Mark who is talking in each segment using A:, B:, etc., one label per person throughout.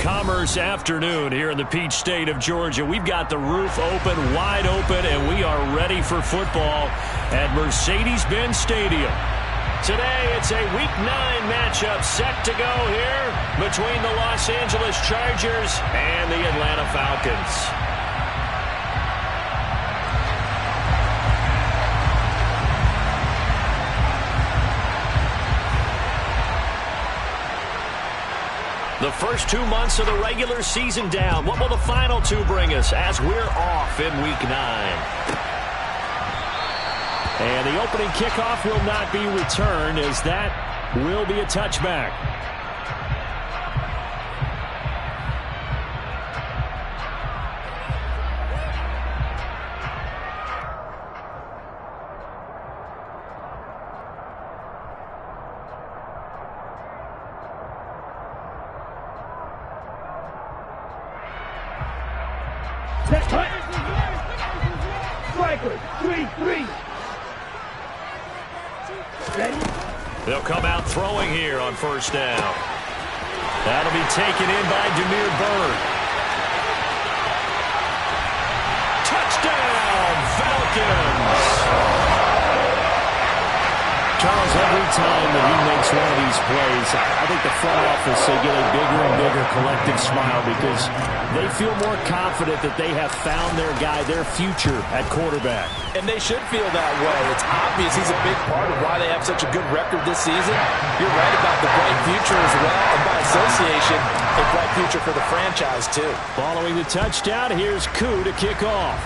A: Commerce afternoon here in the Peach State of Georgia. We've got the roof open, wide open, and we are ready for football at Mercedes-Benz Stadium. Today, it's a Week 9 matchup set to go here between the Los Angeles Chargers and the Atlanta Falcons. The first 2 months of the regular season down. What will the final 2 bring us as we're off in Week 9? And the opening kickoff will not be returned, as that will be a touchback. They'll come out throwing here on first down. That'll be taken in by Demir Bird. Touchdown, Falcons! Charles, every time that he makes one of these plays, I think the front office, they get a bigger and bigger collective smile because they feel more confident that they have found their guy, their future at quarterback.
B: And they should feel that way. It's obvious he's a big part of why they have such a good record this season. You're right about the bright future as well, and by association, a bright future for the franchise too.
A: Following the touchdown, here's Koo to kick off.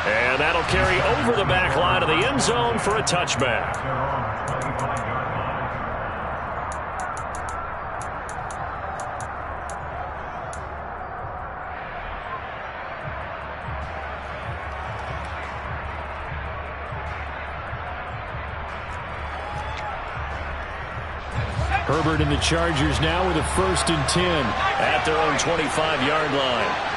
A: And that'll carry over the back line of the end zone for a touchback. Herbert and the Chargers now with a 1st and 10 at their own 25-yard line.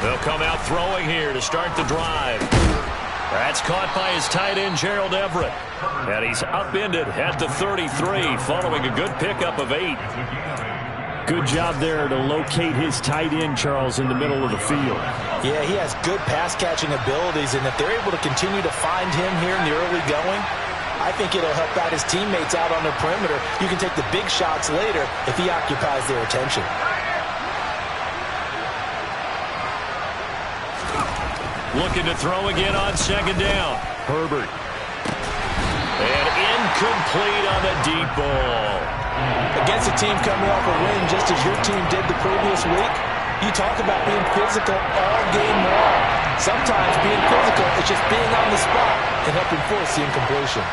A: They'll come out throwing here to start the drive. That's caught by his tight end, Gerald Everett. And he's upended at the 33 following a good pickup of 8. Good job there to locate his tight end, Charles, in the middle of the field.
B: Yeah, he has good pass-catching abilities, and if they're able to continue to find him here in the early going, I think it'll help out his teammates out on the perimeter. You can take the big shots later if he occupies their attention.
A: Looking to throw again on 2nd down. Herbert. And incomplete on the deep ball.
B: Against a team coming off a win just as your team did the previous week, you talk about being physical all game long. Sometimes being physical is just being on the spot and helping force the incompletion.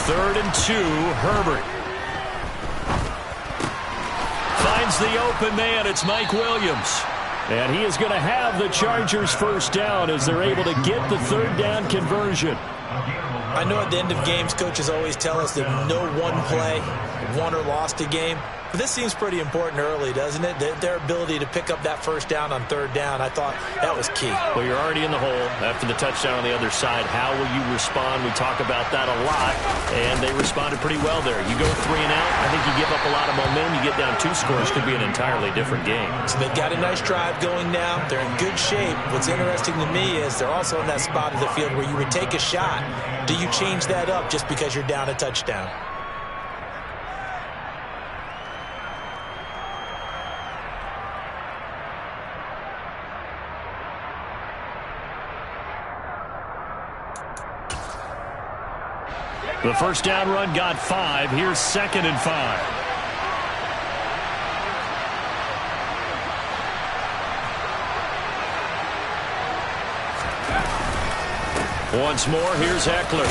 A: Third and 2, Herbert. Finds the open man. It's Mike Williams. And he is going to have the Chargers 1st down as they're able to get the 3rd down conversion.
B: I know at the end of games, coaches always tell us that no one play won or lost a game. But this seems pretty important early, doesn't it? Their ability to pick up that 1st down on 3rd down, I thought that was key.
A: Well, you're already in the hole after the touchdown on the other side. How will you respond? We talk about that a lot, and they responded pretty well there. You go 3 and out, I think you give up a lot of momentum. You get down 2 scores, could be an entirely different game.
B: So they've got a nice drive going now. They're in good shape. What's interesting to me is they're also in that spot of the field where you would take a shot. Do you change that up just because you're down a touchdown?
A: The 1st down run got 5. Here's 2nd and 5. Once more, here's Eckler.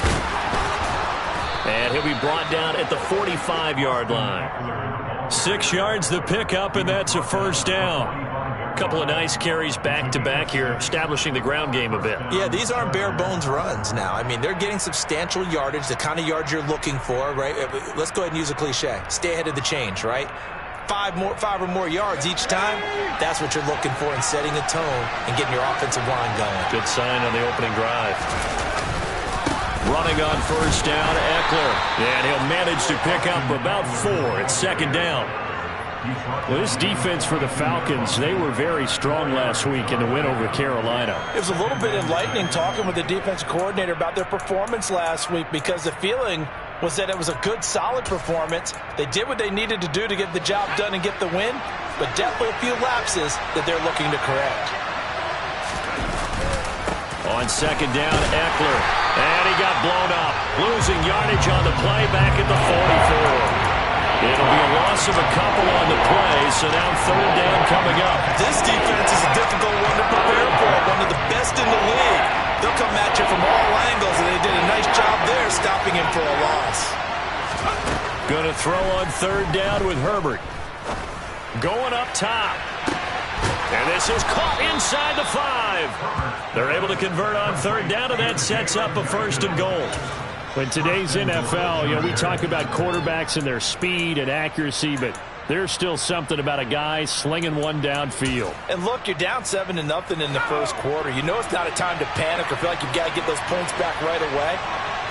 A: And he'll be brought down at the 45-yard line. 6 yards the pickup, and that's a 1st down. Couple of nice carries back-to-back here, establishing the ground game a bit.
B: Yeah, these aren't bare-bones runs now. I mean, they're getting substantial yardage, the kind of yards you're looking for, right? Let's go ahead and use a cliche. Stay ahead of the change, right? Five or more yards each time, that's what you're looking for in setting a tone and getting your offensive line going.
A: Good sign on the opening drive. Running on first down, Eckler. And he'll manage to pick up about 4. It's second down. Well, this defense for the Falcons, they were very strong last week in the win over Carolina.
B: It was a little bit enlightening talking with the defensive coordinator about their performance last week because the feeling was that it was a good, solid performance. They did what they needed to do to get the job done and get the win, but definitely a few lapses that they're looking to correct.
A: On second down, Eckler. And he got blown up. Losing yardage on the play back at the 44. It'll be a loss of a couple on the play, so now third down coming up.
B: This defense is a difficult one to prepare for, one of the best in the league. They'll come at you from all angles, and they did a nice job there stopping him for a loss.
A: Going to throw on third down with Herbert. Going up top. And this is caught inside the 5. They're able to convert on third down, and that sets up a first and goal. In today's NFL, we talk about quarterbacks and their speed and accuracy, but there's still something about a guy slinging one downfield. And look, you're down 7-0 in the first quarter. You know it's not a time to panic or feel like you've got to get those points back right away.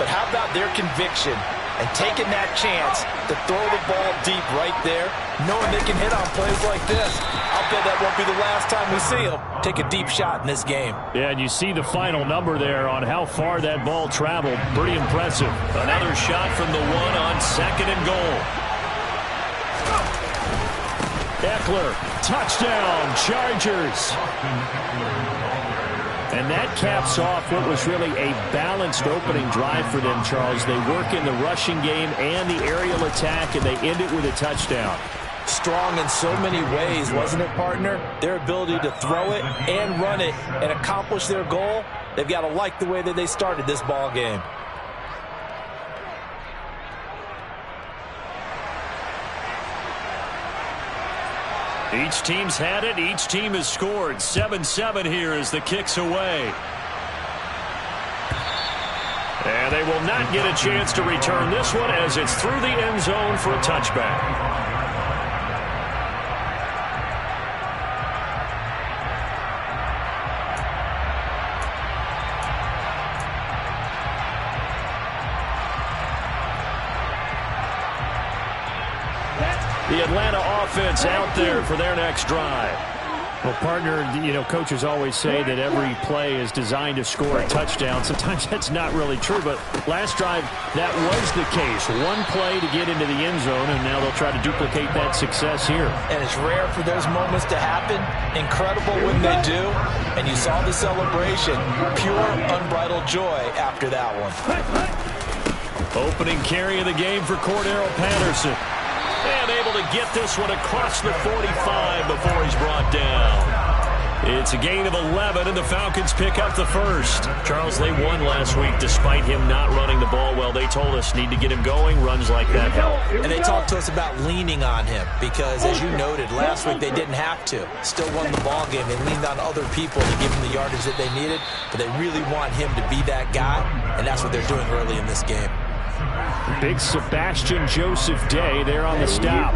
A: But how about their conviction and taking that chance to throw the ball deep right there, knowing they can hit on plays like this? I'll bet that won't be the last time we see them take a deep shot in this game. Yeah, and you see the final number there on how far that ball traveled. Pretty impressive. Another shot from the 1 on second and goal. Eckler, touchdown, Chargers. And that caps off what was really a balanced opening drive for them, Charles. They work in the rushing game and the aerial attack, and they end it with a touchdown. Strong in so many ways, wasn't it, partner? Their ability to throw it and run it and accomplish their goal, they've got to like the way that they started this ball game. Each team's had it. Each team has scored. 7-7 here as the kick's away. And they will not get a chance to return this one as it's through the end zone for a touchback. The Atlanta offense out there for their next drive. Well, partner, coaches always say that every play is designed to score a touchdown. Sometimes that's not really true, but last drive, that was the case. One play to get into the end zone, and now they'll try to duplicate that success here. And it's rare for those moments to happen. Incredible when they do. And you saw the celebration. Pure, unbridled joy after that one. Opening carry of the game for Cordero Patterson. And able to get this one across the 45 before he's brought down. It's a gain of 11, and the Falcons pick up the first. Charles, they won last week despite him not running the ball well. They told us need to get him going. Runs like that help. And they talked to us about leaning on him because, as you noted, last week they didn't have to. Still won the ball game. They leaned on other people to give him the yardage that they needed, but they really want him to be that guy, and that's what they're doing early in this game. Big Sebastian Joseph Day there on the stop.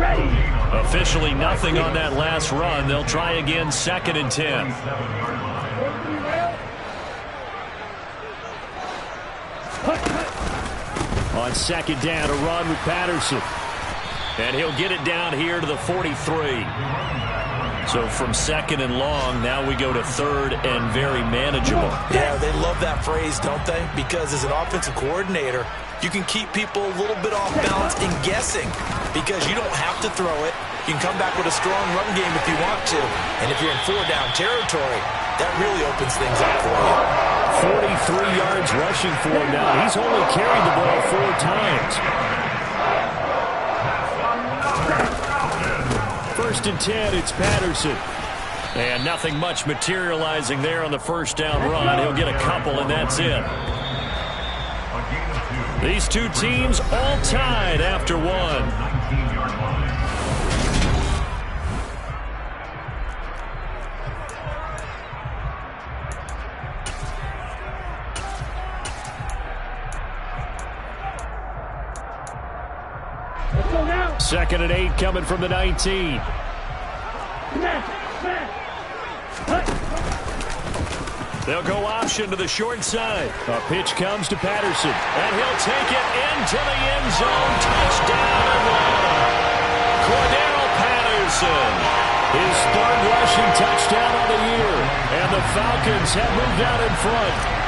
A: Officially nothing on that last run. They'll try again, 2nd and 10. On second down, a run with Patterson. And he'll get it down here to the 43. So from 2nd and long, now we go to 3rd and very manageable. Yeah, they love that phrase, don't they? Because as an offensive coordinator, you can keep people a little bit off balance and guessing because you don't have to throw it. You can come back with a strong run game if you want to. And if you're in 4-down territory, that really opens things up for you. 43 yards rushing for him now. He's only carried the ball 4 times. 1st and 10, it's Patterson. And nothing much materializing there on the first down run. He'll get a couple, and that's it. These two teams all tied after one. 2nd and 8 coming from the 19. They'll go option to the short side. A pitch comes to Patterson, and he'll take it into the end zone. Touchdown, Atlanta. Cordero Patterson, his 3rd rushing touchdown of the year, and the Falcons have moved out in front.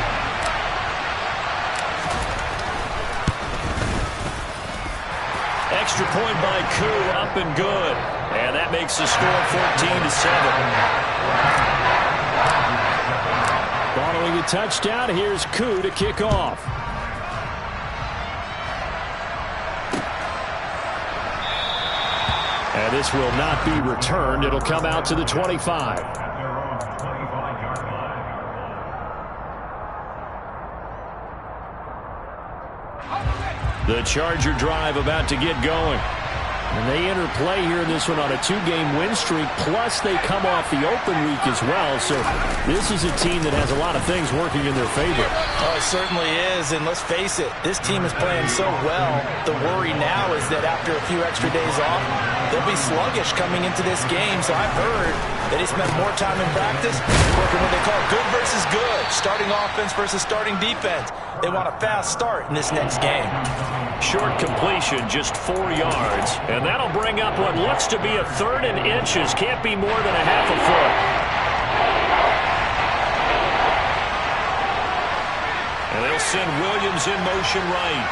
A: Extra point by Koo, up and good. And that makes the score 14-7. Following the touchdown, here's Koo to kick off. And this will not be returned. It'll come out to the 25. The Charger drive about to get going. And they enter play here in this one on a 2-game win streak, plus they come off the open week as well. So this is a team that has a lot of things working in their favor.
B: Oh, it certainly is, and let's face it, this team is playing so well. The worry now is that after a few extra days off, they'll be sluggish coming into this game. So I've heard that they spend more time in practice working what they call good versus good, starting offense versus starting defense. They want a fast start in this next game.
A: Short completion, just 4 yards. And that'll bring up what looks to be a 3rd and inches. Can't be more than a half a foot. And they'll send Williams in motion right.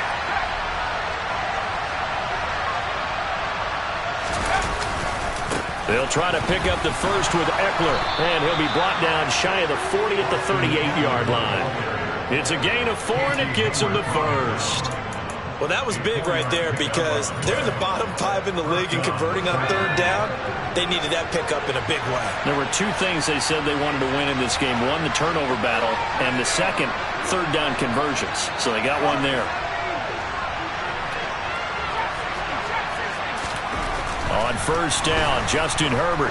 A: They'll try to pick up the first with Eckler. And he'll be brought down shy of the 40 at the 38-yard line. It's a gain of 4, and it gets him the first.
B: Well, that was big right there because they're in the bottom 5 in the league and converting on 3rd down. They needed that pickup in a big way.
A: There were 2 things they said they wanted to win in this game. One, the turnover battle, and the second, 3rd down conversions. So they got one there. On 1st down, Justin Herbert.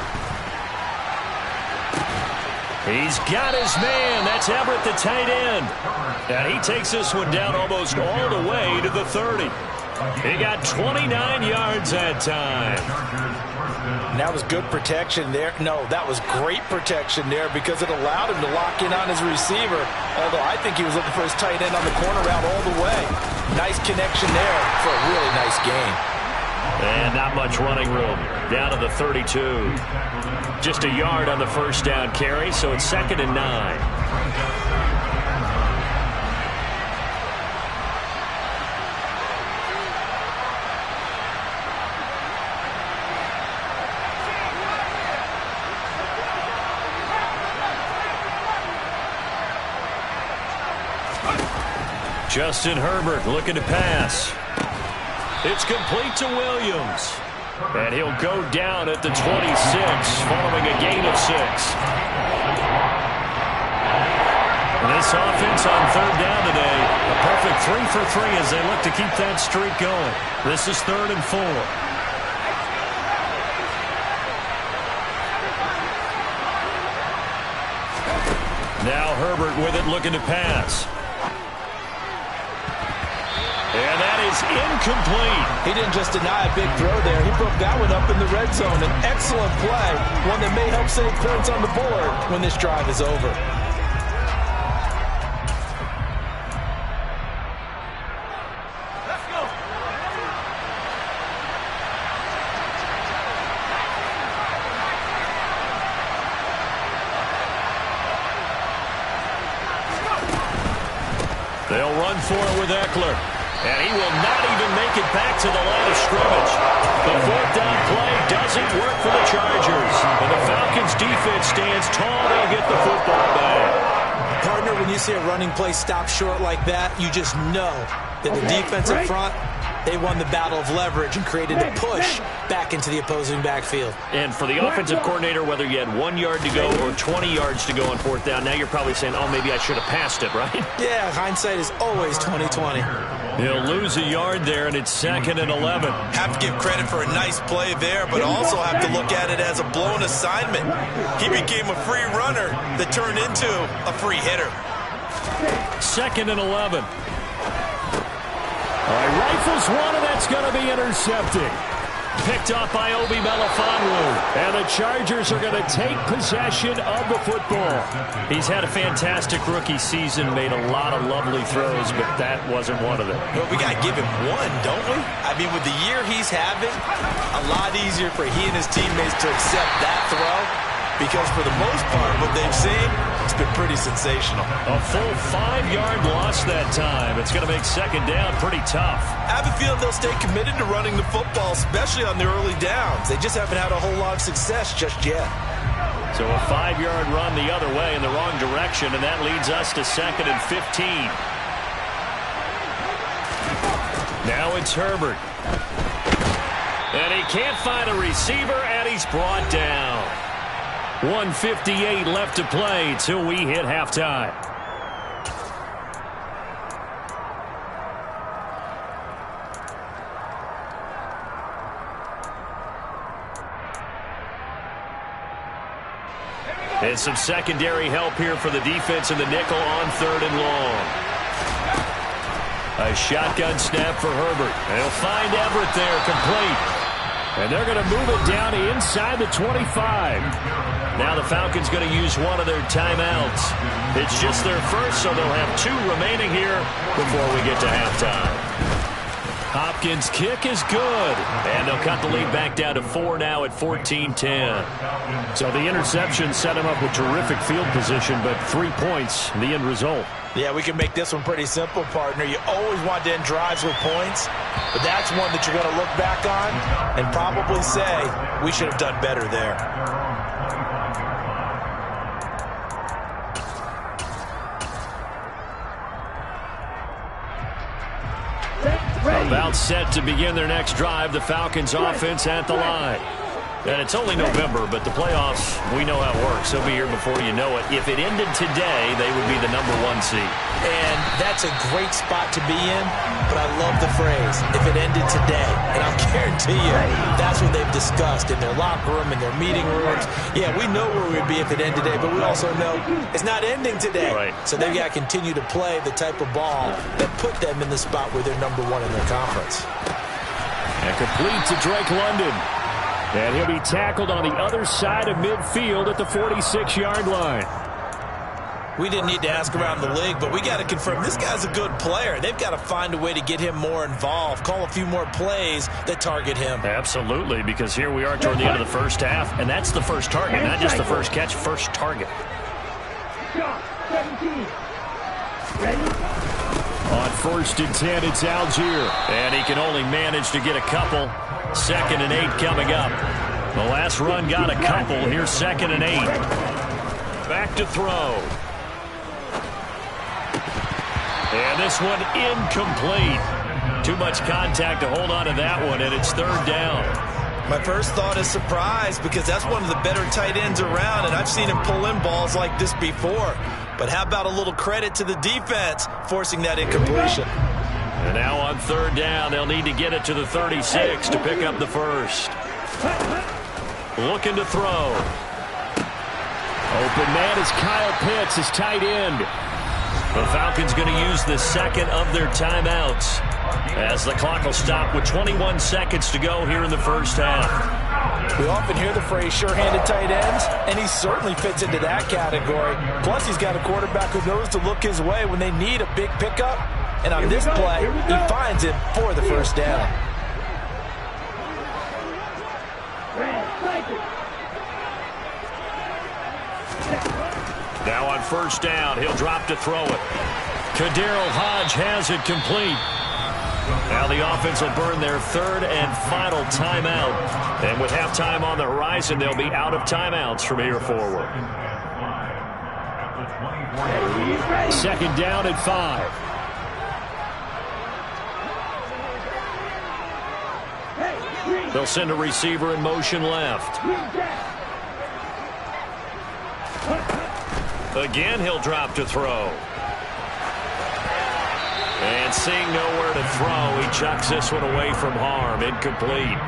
A: He's got his man. That's Everett, the tight end. And he takes this one down almost all the way to the 30. He got 29 yards that time.
B: And that was good protection there. No, that was great protection there because it allowed him to lock in on his receiver. Although I think he was looking for his tight end on the corner route all the way. Nice connection there for a really nice game.
A: And not much running room. Down to the 32. Just a yard on the 1st down carry, so it's 2nd and 9. Justin Herbert looking to pass. It's complete to Williams. And he'll go down at the 26 following a gain of 6. This offense on 3rd down today, a perfect 3 for 3 as they look to keep that streak going. This is 3rd and 4. Now Herbert with it, looking to pass. And that is incomplete.
B: He didn't just deny a big throw there. He broke that one up in the red zone. An excellent play, one that may help save points on the board when this drive is over. Let's go.
A: They'll run for it with Eckler. And he will not even make it back to the line of scrimmage. The 4th down play doesn't work for the Chargers. And the Falcons defense stands tall. They'll get the football back.
B: Partner, when you see a running play stop short like that, you just know that the defense up front, they won the battle of leverage and created a push back into the opposing backfield.
A: And for the offensive coordinator, whether you had 1 yard to go or 20 yards to go on 4th down, now you're probably saying, oh, maybe I should have passed it, right?
B: Yeah, hindsight is always 20/20.
A: He'll lose a yard there, and it's 2nd and 11.
C: Have to give credit for a nice play there, but also have to look at it as a blown assignment. He became a free runner that turned into a free hitter.
A: 2nd and 11. All right, rifles one, and that's going to be intercepted. Picked up by Obi Melifonwu. And the Chargers are going to take possession of the football. He's had a fantastic rookie season, made a lot of lovely throws, but that wasn't one of them.
C: Well, we got to give him one, don't we? I mean, with the year he's having, a lot easier for he and his teammates to accept that throw. Because for the most part, what they've seen, it's been pretty sensational.
A: A full 5-yard loss that time. It's going to make second down pretty tough.
C: I have a feeling they'll stay committed to running the football, especially on the early downs. They just haven't had a whole lot of success just yet.
A: So a 5-yard run the other way in the wrong direction, and that leads us to 2nd and 15. Now it's Herbert. And he can't find a receiver, and he's brought down. 1:58 left to play till we hit halftime. And some secondary help here for the defense in the nickel on 3rd and long. A shotgun snap for Herbert. They'll find Everett there, complete. And they're going to move it down inside the 25. Now the Falcons going to use one of their timeouts. It's just their first, so they'll have 2 remaining here before we get to halftime. Hopkins' kick is good. And they'll cut the lead back down to 4 now at 14-10. So the interception set him up with terrific field position, but 3 points, the end result.
B: Yeah, we can make this one pretty simple, partner. You always want to end drives with points, but that's one that you're going to look back on and probably say, we should have done better there.
A: About set to begin their next drive, the Falcons offense at the line. And it's only November, but the playoffs, we know how it works. They'll be here before you know it. If it ended today, they would be the #1 seed.
B: And that's a great spot to be in, but I love the phrase, if it ended today. And I'll guarantee you, that's what they've discussed in their locker room, in their meeting rooms. Yeah, we know where we'd be if it ended today, but we also know it's not ending today.
A: Right.
B: So they've got to continue to play the type of ball that put them in the spot where they're #1 in their conference.
A: And complete to Drake London. And he'll be tackled on the other side of midfield at the 46-yard line.
B: We didn't need to ask around the league, but we got to confirm this guy's a good player. They've got to find a way to get him more involved, call a few more plays that target him.
A: Absolutely, because here we are toward the end of the first half, and that's the first target, not just the first catch, first target. On 1st and 10, it's Algier. And he can only manage to get a couple. 2nd and 8 coming up. The last run got a couple. Here's 2nd and 8. Back to throw. And this one incomplete. Too much contact to hold on to that one, and it's 3rd down.
C: My first thought is surprise, because that's one of the better tight ends around, and I've seen him pull in balls like this before. But how about a little credit to the defense forcing that incompletion?
A: And now on 3rd down, they'll need to get it to the 36 to pick up the first. Looking to throw. Open man is Kyle Pitts, his tight end. The Falcons going to use the 2nd of their timeouts as the clock will stop with 21 seconds to go here in the first half.
B: We often hear the phrase sure-handed tight ends, and he certainly fits into that category. Plus, he's got a quarterback who knows to look his way when they need a big pickup. And on this play, he finds him for the first down.
A: Now on 1st down, he'll drop to throw it. Kaderl Hodge has it complete. Now the offense will burn their 3rd and final timeout. And with halftime on the horizon, they'll be out of timeouts from here forward. 2nd down at 5. They'll send a receiver in motion left. Again, he'll drop to throw. And seeing nowhere to throw, he chucks this one away from harm. Incomplete.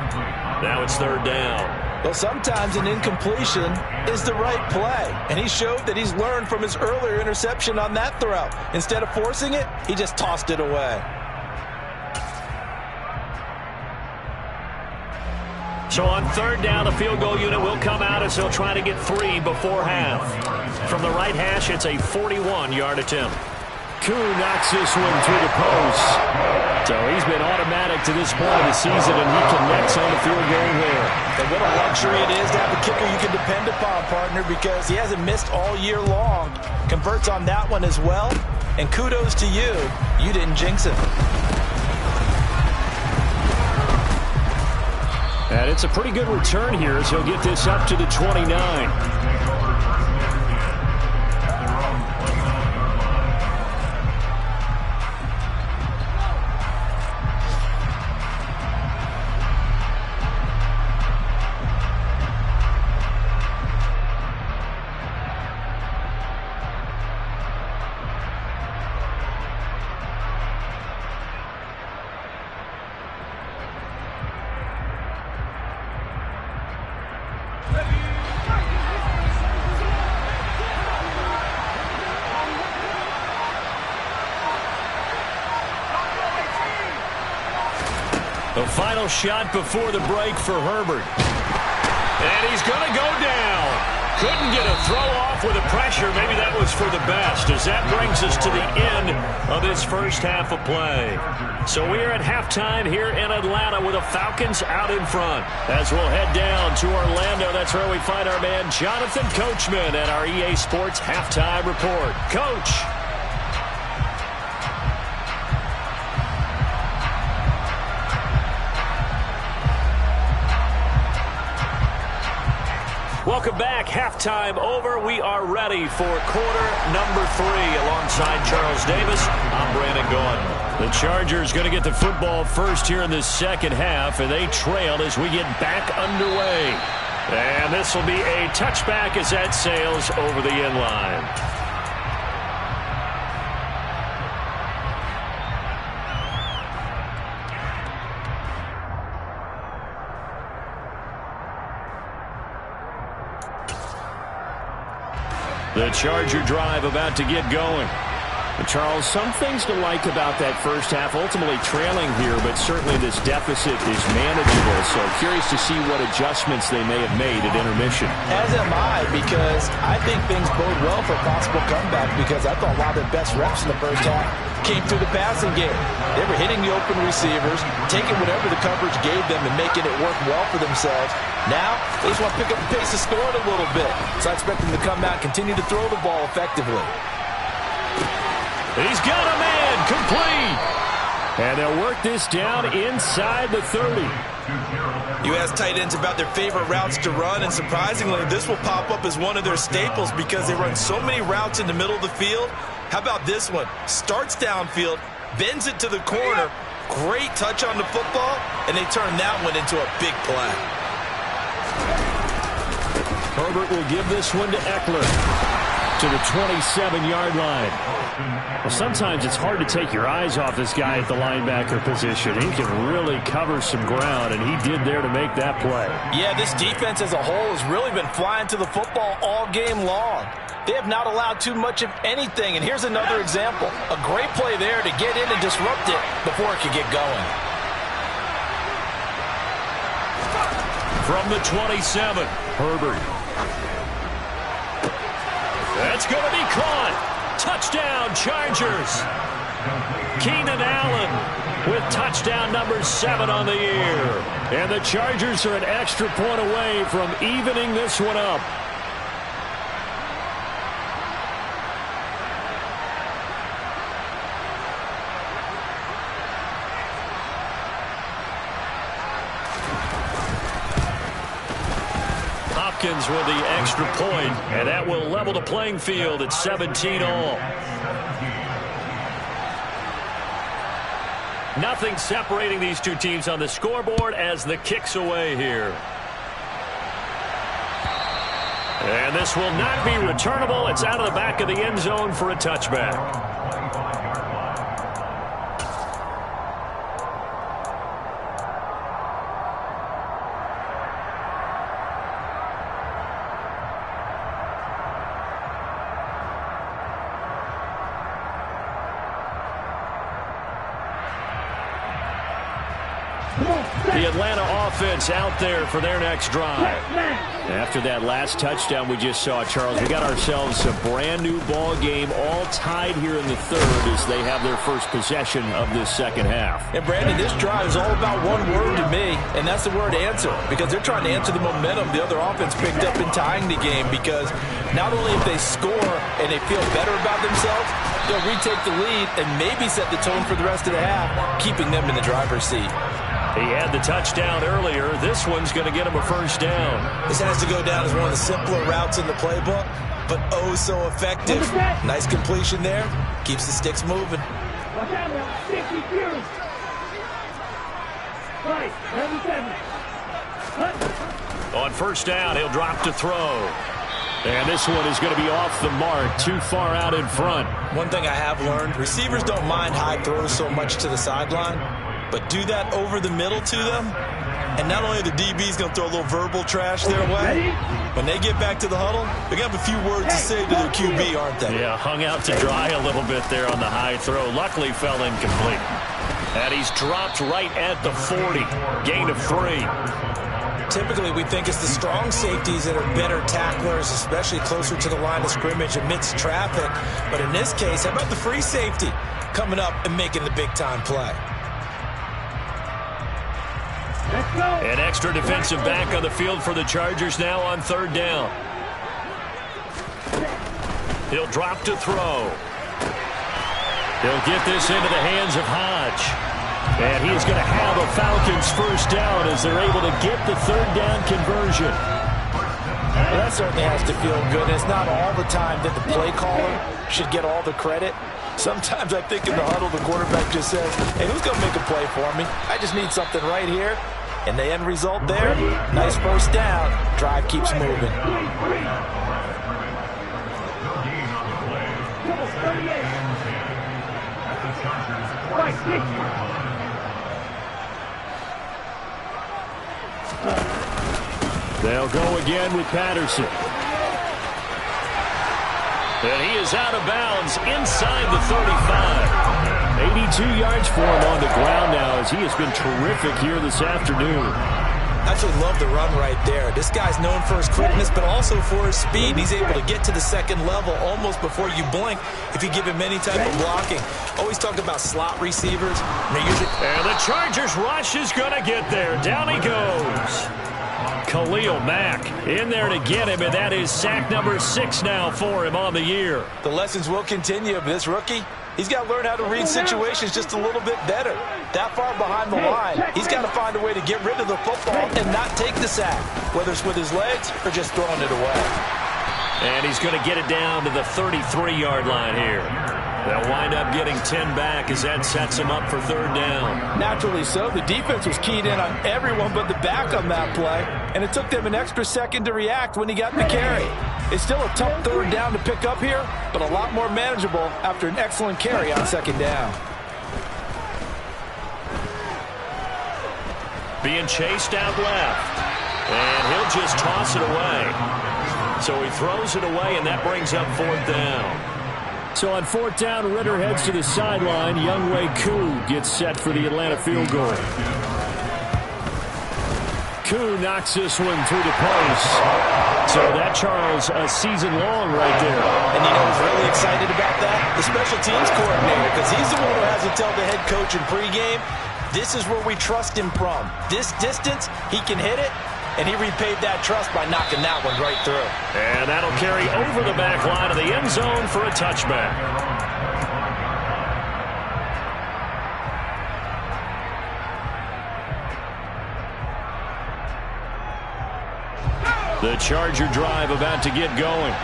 A: Now it's 3rd down.
B: Well, sometimes an incompletion is the right play. And he showed that he's learned from his earlier interception on that throw. Instead of forcing it, he just tossed it away.
A: So on third down, the field goal unit will come out as they'll try to get 3 before half. From the right hash, it's a 41-yard attempt.
D: Koo knocks this one through the post.
A: So he's been automatic to this point of the season, and he connects on the field goal there.
B: And what a luxury it is to have a kicker you can depend upon, partner, because he hasn't missed all year long. Converts on that one as well. And kudos to you. You didn't jinx him.
A: And it's a pretty good return here as he'll get this up to the 29. The final shot before the break for Herbert. And he's going to go down. Couldn't get a throw off with the pressure. Maybe that was for the best, as that brings us to the end of this first half of play. So we are at halftime here in Atlanta with the Falcons out in front. As we'll head down to Orlando, that's where we find our man Jonathan Coachman at our EA Sports Halftime Report. Coach. Welcome back. Halftime over. We are ready for quarter number 3 alongside Charles Davis. I'm Brandon Gaudin. The Chargers going to get the football first here in the second half, and they trail as we get back underway. And this will be a touchback as that sails over the end line. The Charger drive about to get going.
D: And Charles, some things to like about that first half. Ultimately trailing here, but certainly this deficit is manageable. So curious to see what adjustments they may have made at intermission.
B: As am I, because I think things bode well for a possible comeback, because I thought a lot of their best reps in the first half came through the passing game. They were hitting the open receivers, taking whatever the coverage gave them and making it work well for themselves. Now, they just want to pick up the pace of scoring a little bit. So I expect them to come out and continue to throw the ball effectively.
A: He's got a man complete. And they'll work this down inside the 30.
C: You ask tight ends about their favorite routes to run, and surprisingly, this will pop up as one of their staples because they run so many routes in the middle of the field. How about this one? Starts downfield, bends it to the corner, great touch on the football, and they turn that one into a big play.
A: Herbert will give this one to Eckler to the 27-yard line. Well, sometimes it's hard to take your eyes off this guy at the linebacker position. He can really cover some ground, and he did there to make that play.
B: Yeah, this defense as a whole has really been flying to the football all game long. They have not allowed too much of anything, and here's another example. A great play there to get in and disrupt it before it could get going.
A: From the 27, Herbert. That's going to be caught. Touchdown, Chargers. Keenan Allen with touchdown number 7 on the year. And the Chargers are an extra point away from evening this one up. Hopkins with the extra point, and that will level the playing field at 17-all. Nothing separating these two teams on the scoreboard as the kick's away here. And this will not be returnable. It's out of the back of the end zone for a touchback. The Atlanta offense out there for their next drive. After that last touchdown we just saw, Charles, we got ourselves a brand new ball game, all tied here in the third as they have their first possession of this second half.
B: And Brandon, this drive is all about one word to me, and that's the word answer, because they're trying to answer the momentum the other offense picked up in tying the game, because not only if they score and they feel better about themselves, they'll retake the lead and maybe set the tone for the rest of the half, keeping them in the driver's seat.
A: He had the touchdown earlier. This one's going to get him a first down.
C: This has to go down as one of the simpler routes in the playbook, but oh so effective. Nice completion there. Keeps the sticks moving.
A: On first down, he'll drop to throw. And this one is going to be off the mark, too far out in front.
C: One thing I have learned, receivers don't mind high throws so much to the sideline, but do that over the middle to them, and not only are the DBs going to throw a little verbal trash their way, when they get back to the huddle, they're going to have a few words to say to their QB, aren't they?
A: Yeah, hung out to dry a little bit there on the high throw. Luckily fell incomplete. And he's dropped right at the 40. Gain of 3.
C: Typically, we think it's the strong safeties that are better tacklers, especially closer to the line of scrimmage amidst traffic. But in this case, how about the free safety coming up and making the big-time play?
A: An extra defensive back on the field for the Chargers now on third down. He'll drop to throw. He'll get this into the hands of Hodge. And he is going to have a Falcons first down as they're able to get the third down conversion.
B: Well, that certainly has to feel good. It's not all the time that the play caller should get all the credit. Sometimes I think in the huddle, the quarterback just says, hey, who's going to make a play for me? I just need something right here. And the end result there, nice first down. Drive keeps moving.
A: They'll go again with Patterson. And he is out of bounds inside the 35. 82 yards for him on the ground now as he has been terrific here this afternoon.
C: Absolutely love the run right there. This guy's known for his quickness, but also for his speed. He's able to get to the second level almost before you blink if you give him any type of blocking. Always talk about slot receivers.
A: And the Chargers rush is going to get there. Down he goes. Khalil Mack in there to get him, and that is sack number 6 now for him on the year.
B: The lessons will continue of this rookie. He's got to learn how to read situations just a little bit better. That far behind the line, he's got to find a way to get rid of the football and not take the sack, whether it's with his legs or just throwing it away.
A: And he's going to get it down to the 33-yard line here. They'll wind up getting 10 back as that sets him up for third down.
B: Naturally so. The defense was keyed in on everyone but the back on that play, and it took them an extra second to react when he got the carry. It's still a tough third down to pick up here, but a lot more manageable after an excellent carry on second down.
A: Being chased out left, and he'll just toss it away. So he throws it away, and that brings up fourth down. So on fourth down, Ritter heads to the sideline. Younghoe Koo gets set for the Atlanta field goal. Koo knocks this one through the post. So that, Charles, a season long right there.
B: And you know who's really excited about that? The special teams coordinator, because he's the one who has to tell the head coach in pregame, this is where we trust him from. This distance, he can hit it. And he repaid that trust by knocking that one right through.
A: And that'll carry over the back line of the end zone for a touchback. The Charger drive about to get going.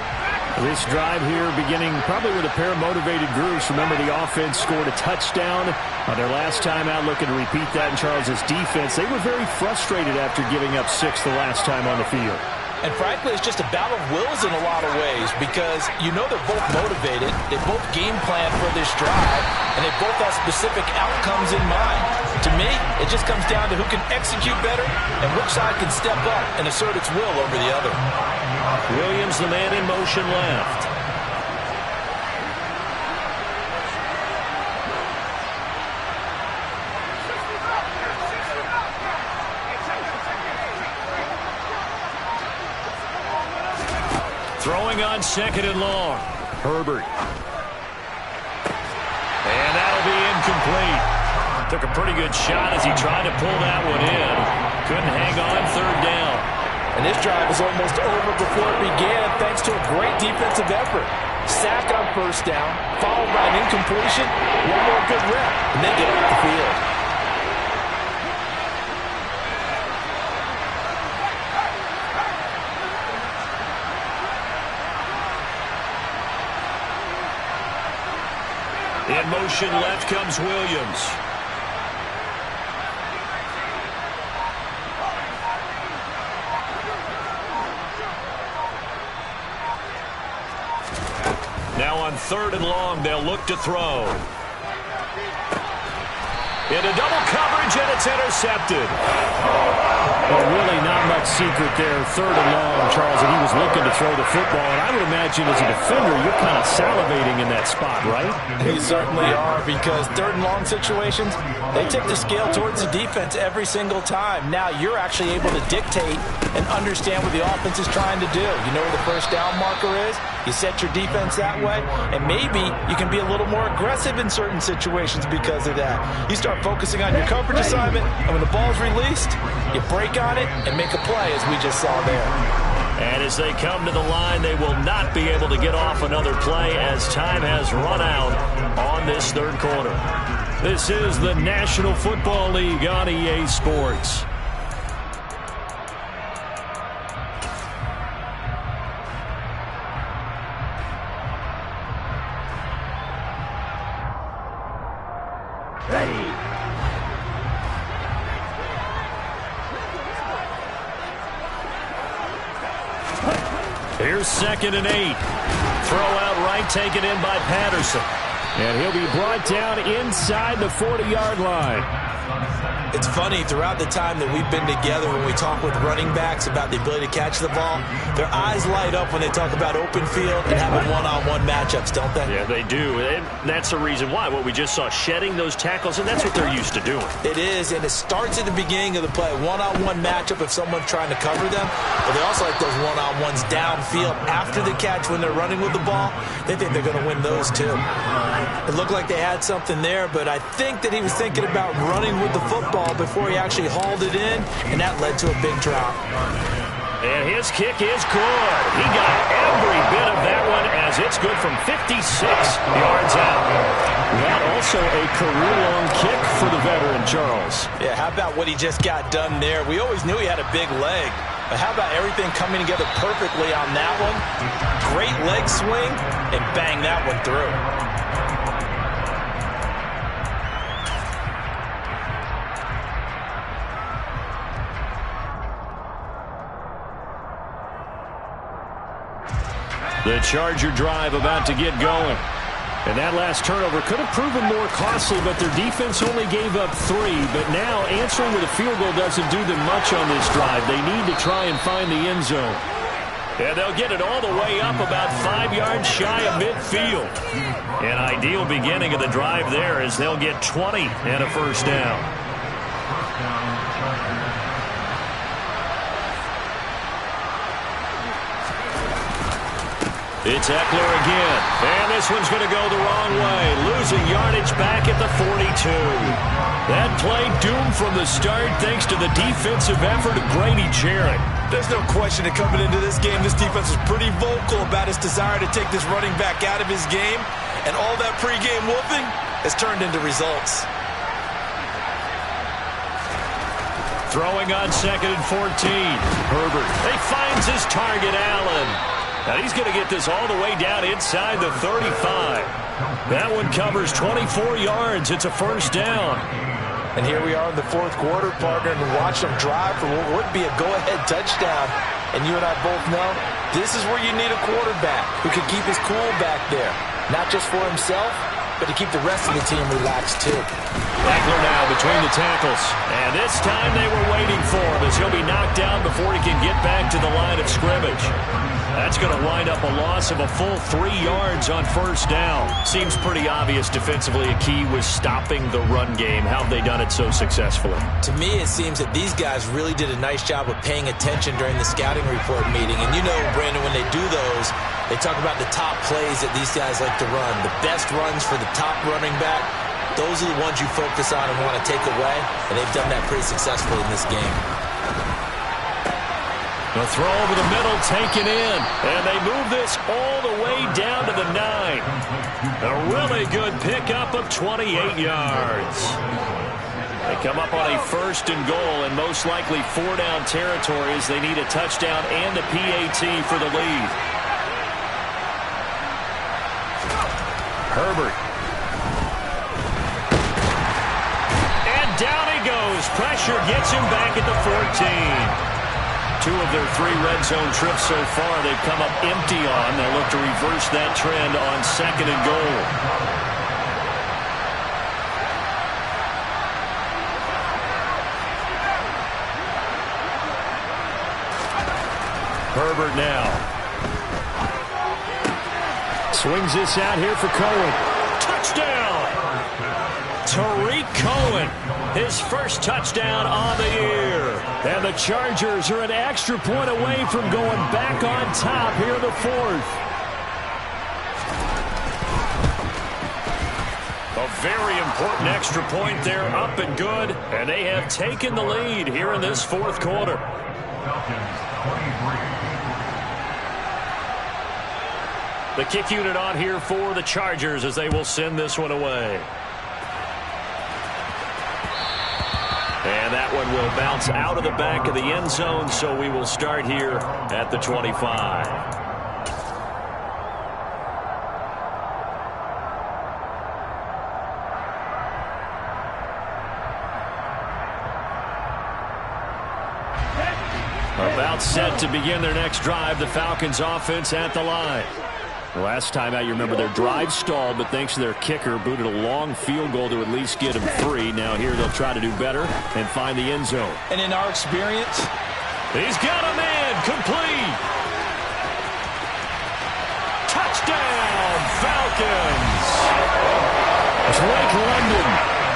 A: This drive here beginning probably with a pair of motivated groups. Remember, the offense scored a touchdown on their last time out, looking to repeat that in Charles's defense. They were very frustrated after giving up 6 the last time on the field.
B: And frankly, it's just a battle of wills in a lot of ways, because you know they're both motivated, they both game plan for this drive, and they both have specific outcomes in mind. To me, it just comes down to who can execute better and which side can step up and assert its will over the other.
A: Williams, the man in motion left. Throwing on 2nd and long. Herbert. And that'll be incomplete. Took a pretty good shot as he tried to pull that one in. Couldn't hang on 3rd down.
B: And this drive was almost over before it began thanks to a great defensive effort. Sack on 1st down, followed by an incompletion, one more good rep, and they get off the field.
A: In motion left comes Williams. Now on 3rd and long, they'll look to throw. Into double coverage, and it's intercepted.
D: Well, really not much secret there. 3rd and long, Charles, and he was looking to throw the football. And I would imagine as a defender, you're kind of salivating in that spot, right?
B: You certainly are, because 3rd and long situations, they tip the scale towards the defense every single time. Now you're actually able to dictate and understand what the offense is trying to do. You know where the 1st down marker is. You set your defense that way, and maybe you can be a little more aggressive in certain situations because of that. You start focusing on your coverage assignment, and when the ball's released, you break on it and make a play, as we just saw there.
A: And as they come to the line, they will not be able to get off another play as time has run out on this 3rd quarter. This is the National Football League on EA Sports. Here's 2nd and 8. Throw out right, taken in by Patterson.
D: And he'll be brought down inside the 40-yard line.
C: It's funny, throughout the time that we've been together, when we talk with running backs about the ability to catch the ball, their eyes light up when they talk about open field and having one-on-one matchups, don't they?
A: Yeah, they do. And that's the reason why. What we just saw, shedding those tackles, and that's what they're used to doing.
C: It is, and it starts at the beginning of the play. One-on-one matchup if someone's trying to cover them. But they also like those one-on-ones downfield after the catch when they're running with the ball. They think they're going to win those, too. It looked like they had something there, but I think that he was thinking about running with the football before he actually hauled it in, and that led to a big drop.
A: And his kick is good. He got every bit of that one as it's good from 56 yards out.
D: That also a career-long kick for the veteran, Charles.
C: Yeah, how about what he just got done there? We always knew he had a big leg, but how about everything coming together perfectly on that one? Great leg swing, and bang that one through.
A: The Charger drive about to get going. And that last turnover could have proven more costly, but their defense only gave up 3. But now answering with a field goal doesn't do them much on this drive. They need to try and find the end zone. And they'll get it all the way up about 5 yards shy of midfield. An ideal beginning of the drive there as they'll get 20 and a 1st down. It's Eckler again, and this one's going to go the wrong way, losing yardage back at the 42. That play doomed from the start thanks to the defensive effort of Grady Jarrett.
C: There's no question that coming into this game, this defense was pretty vocal about its desire to take this running back out of his game, and all that pregame whooping has turned into results.
A: Throwing on 2nd and 14. Herbert. He finds his target, Allen. Now he's going to get this all the way down inside the 35. That one covers 24 yards. It's a 1st down.
B: And here we are in the 4th quarter, partner, and watch them drive for what would be a go-ahead touchdown. And you and I both know this is where you need a quarterback who can keep his cool back there. Not just for himself, but to keep the rest of the team relaxed, too.
A: Eckler now between the tackles. And this time they were waiting for him as he'll be knocked down before he can get back to the line of scrimmage. That's going to wind up a loss of a full 3 yards on first down. Seems pretty obvious defensively a key was stopping the run game. How have they done it so successfully?
C: To me, it seems that these guys really did a nice job of paying attention during the scouting report meeting. And you know, Brandon, when they do those, they talk about the top plays that these guys like to run. The best runs for the top running back, those are the ones you focus on and want to take away. And they've done that pretty successfully in this game.
A: The throw over the middle, taken in. And they move this all the way down to the 9. A really good pickup of 28 yards. They come up on a 1st and goal, and most likely 4-down territory as they need a touchdown and a PAT for the lead. Herbert. And down he goes. Pressure gets him back at the 14. 2 of their 3 red zone trips so far they've come up empty on. They'll look to reverse that trend on 2nd and goal. Herbert now. Swings this out here for Cohen. Touchdown! Tariq Cohen, his first touchdown on the year. And the Chargers are an extra point away from going back on top here in the 4th. A very important extra point there, up and good. And they have taken the lead here in this 4th quarter. The kick unit on here for the Chargers as they will send this one away. And that one will bounce out of the back of the end zone, so we will start here at the 25. About set to begin their next drive, the Falcons offense at the line. Last time out, you remember their drive stalled, but thanks to their kicker, booted a long field goal to at least get them 3. Now here they'll try to do better and find the end zone.
B: And in our experience,
A: he's got a man complete. Touchdown, Falcons. Drake London,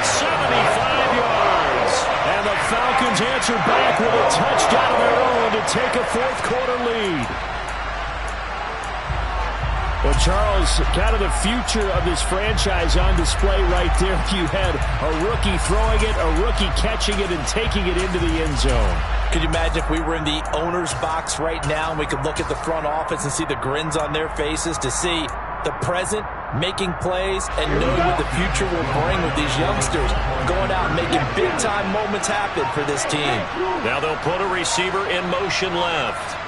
A: 75 yards. And the Falcons answer back with a touchdown of their own to take a 4th quarter lead. Well, Charles, kind of the future of this franchise on display right there. You had a rookie throwing it, a rookie catching it, and taking it into the end zone.
B: Could you imagine if we were in the owner's box right now and we could look at the front office and see the grins on their faces, to see the present making plays and knowing what the future will bring with these youngsters going out and making big-time moments happen for this team.
A: Now they'll put a receiver in motion left.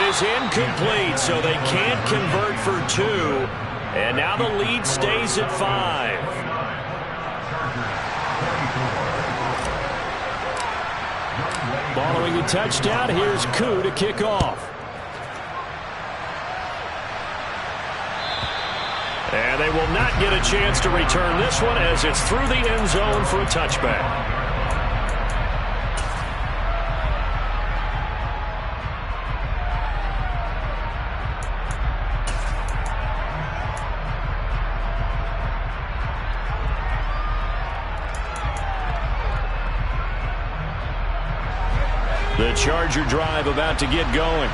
A: Is incomplete, so they can't convert for 2. And now the lead stays at 5. Following the touchdown, here's Koo to kick off. And they will not get a chance to return this one as it's through the end zone for a touchback. The Charger drive about to get going.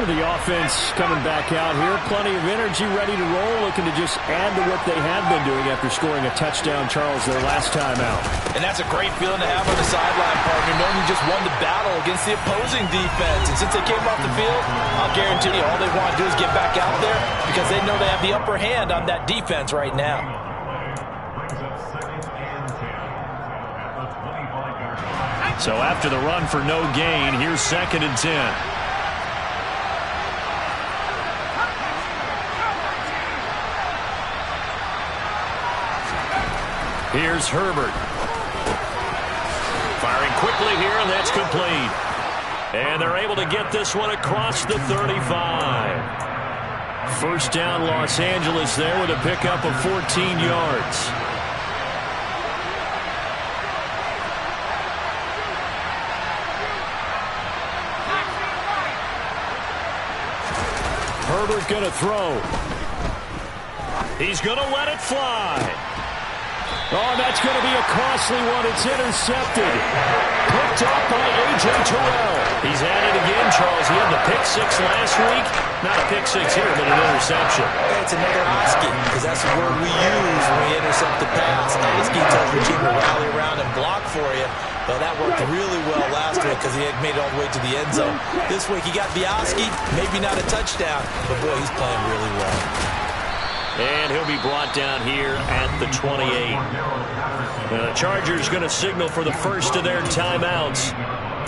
A: The offense coming back out here. Plenty of energy, ready to roll, looking to just add to what they have been doing after scoring a touchdown, Charles, their last time out.
B: And that's a great feeling to have on the sideline, partner, knowing you just won the battle against the opposing defense. And since they came off the field, I'll guarantee you all they want to do is get back out there because they know they have the upper hand on that defense right now.
A: So after the run for no gain, here's 2nd and 10. Here's Herbert. Firing quickly here, and that's complete. And they're able to get this one across the 35. First down, Los Angeles there with a pickup of 14 yards. Herbert going to throw. He's going to let it fly. Oh, that's going to be a costly one. It's intercepted. Picked up by A.J. Terrell. He's at it again, Charles. He had the pick six last week. Not a pick six here, but an interception.
B: It's another Oski, because that's the word we use when we intercept the pass. Oski tells your team to rally around and block for you. But that worked really well last week because he had made it all the way to the end zone. This week he got the Oski, maybe not a touchdown, but boy, he's playing really well.
A: And he'll be brought down here at the 28. The Chargers going to signal for the first of their timeouts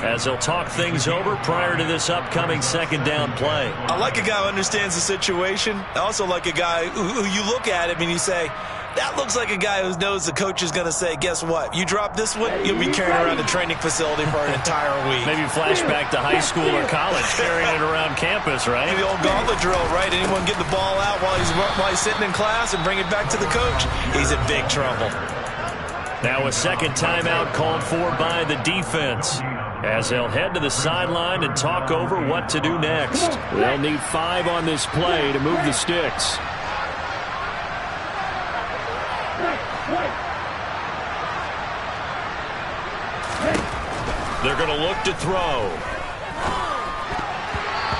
A: as they'll talk things over prior to this upcoming second down play.
C: I like a guy who understands the situation. I also like a guy who you look at him and you say, that looks like a guy who knows the coach is going to say, guess what? You drop this one, you'll be carrying around the training facility for an entire week.
A: Maybe flashback to high school or college, carrying it around campus, right?
C: The old gauntlet drill, right? Anyone get the ball out while he's sitting in class and bring it back to the coach? He's in big trouble.
A: Now a second timeout called for by the defense, as they'll head to the sideline and talk over what to do next. They'll need 5 on this play to move the sticks. They're going to look to throw.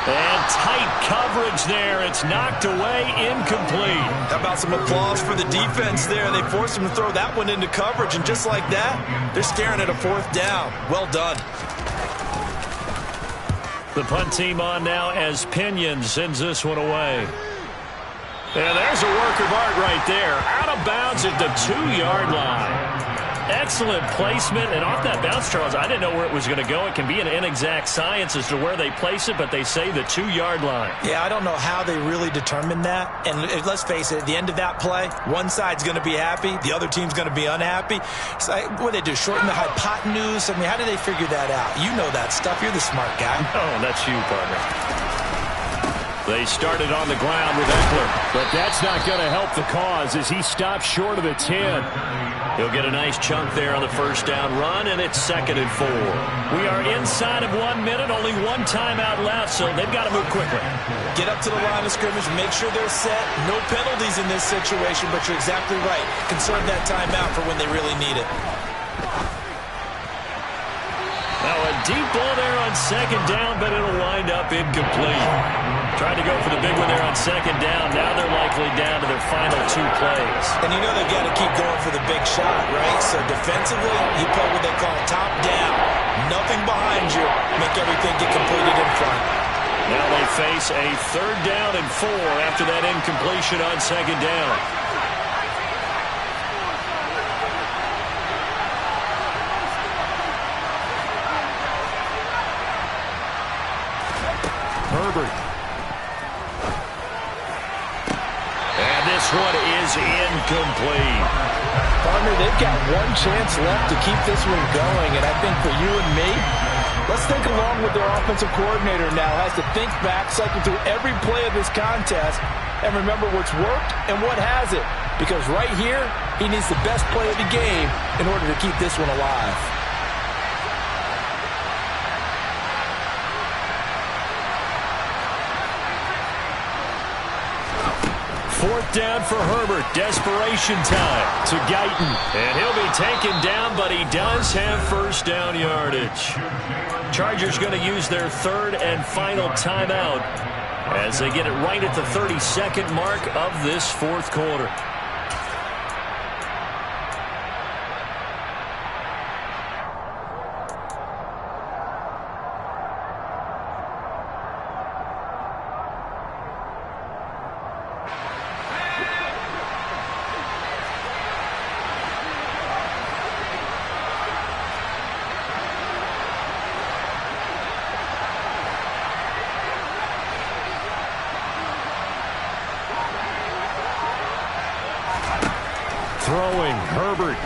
A: And tight coverage there. It's knocked away, incomplete.
C: How about some applause for the defense there? They forced him to throw that one into coverage, and just like that, they're staring at a 4th down. Well done.
A: The punt team on now as Pinion sends this one away. And there's a work of art right there. Out of bounds at the 2-yard line. Excellent placement, and off that bounce, Charles, I didn't know where it was going to go. It can be an inexact science as to where they place it, but they say the 2-yard line.
B: Yeah, I don't know how they really determined that. And let's face it, at the end of that play, one side's going to be happy, the other team's going to be unhappy. So what do they do, shorten the hypotenuse? I mean, how do they figure that out? You know that stuff. You're the smart guy.
A: Oh, that's you, partner. They started on the ground with Eckler, but that's not going to help the cause as he stops short of the 10. He'll get a nice chunk there on the first down run, and it's 2nd and 4. We are inside of 1 minute, only 1 timeout left, so they've got to move quickly.
C: Get up to the line of scrimmage, make sure they're set. No penalties in this situation, but you're exactly right. Conserve that timeout for when they really need it.
A: Now a deep ball there on 2nd down, but it'll wind up incomplete. Tried to go for the big one there on 2nd down. Now they're likely down to their final 2 plays.
B: And you know they've got to keep going for the big shot, right? So defensively, you play what they call top down. Nothing behind you. Make everything get completed in front.
A: Now they face a 3rd down and 4 after that incompletion on 2nd down. Herbert. And this one is incomplete.
B: Partner, they've got one chance left to keep this one going, and I think for you and me, let's think along with their offensive coordinator now. Has to think back, cycle through every play of this contest, and remember what's worked and what hasn't. Because right here, he needs the best play of the game in order to keep this one alive.
A: Fourth down for Herbert. Desperation time to Guyton. And he'll be taken down, but he does have first down yardage. Chargers going to use their 3rd and final timeout as they get it right at the 32nd mark of this 4th quarter. Throwing, Herbert.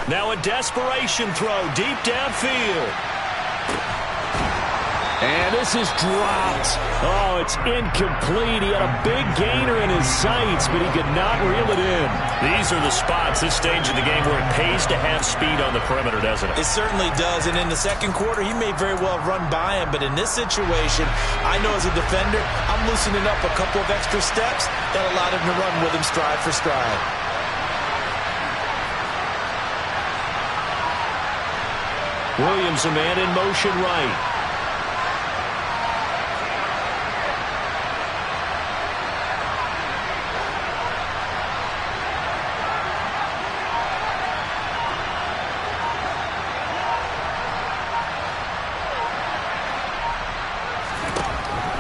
A: Now a desperation throw deep downfield.
D: And this is dropped. Oh, it's incomplete. He had a big gainer in his sights, but he could not reel it in.
A: These are the spots, this stage of the game, where it pays to have speed on the perimeter, doesn't it?
C: It certainly does, and in the second quarter, he may very well run by him, but in this situation, I know as a defender, I'm loosening up a couple of extra steps that allowed him to run with him stride for stride.
D: Williams, a man in motion right.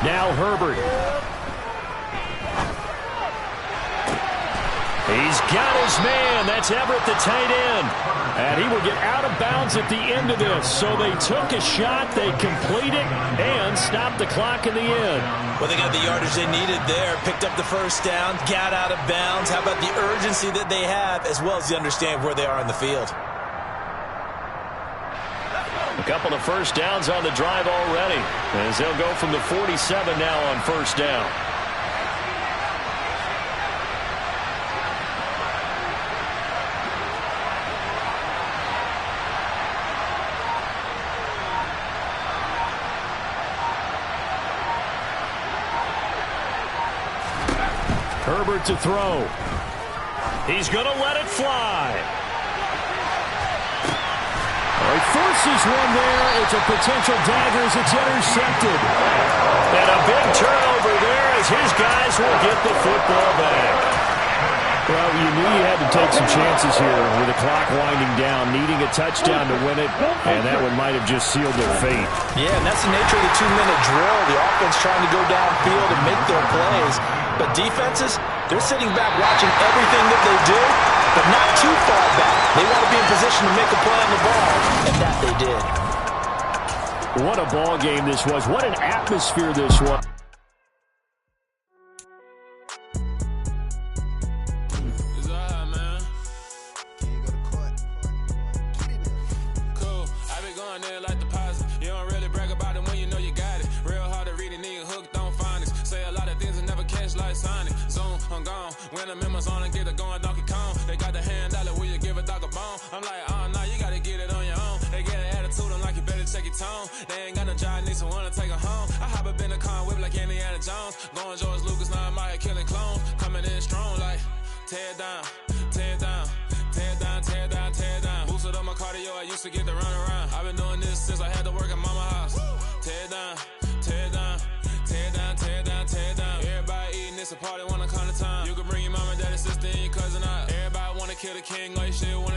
D: Now Herbert. He's got his man. That's Everett, the tight end. And he will get out of bounds at the end of this. So they took a shot, they complete it, and stopped the clock in the end.
C: Well, they got the yardage they needed there. Picked up the first down, got out of bounds. How about the urgency that they have, as well as the understanding where they are in the field?
A: A couple of first downs on the drive already, as they'll go from the 47 now on first down.
D: Herbert to throw.
A: He's going to let it fly.
D: He forces one there. It's a potential dagger as it's intercepted.
A: And a big turnover there as his guys will get the football back.
D: Well, you knew you had to take some chances here with the clock winding down, needing a touchdown to win it, and that one might have just sealed their fate.
C: Yeah, and that's the nature of the 2-minute drill. The offense trying to go downfield and make their plays. But defenses, they're sitting back watching everything that they do, but not too far back. They want to be in position to make a play on the ball, and that they did.
D: What a ball game this was. What an atmosphere this was.
E: When the members on and get it going Donkey Kong, they got the hand dollar, will you give a dog a bone? I'm like, oh no, you gotta get it on your own. They get an attitude, I'm like, you better check your tone. They ain't got no job, need someone to take her home. I hop up in the car and whip like Indiana Jones. Going George Lucas, now I'm out here killing clones. Coming in strong like, tear down, tear down, tear down, tear down, tear down. Boosted up my cardio, I used to get to run around. I've been doing this since I had to work at mama house. Tear down, tear down, tear down, tear down, tear down. Everybody it's a party, wanna come to time. You can bring your mama, daddy, sister, and your cousin out. Everybody wanna kill the king, like shit, wanna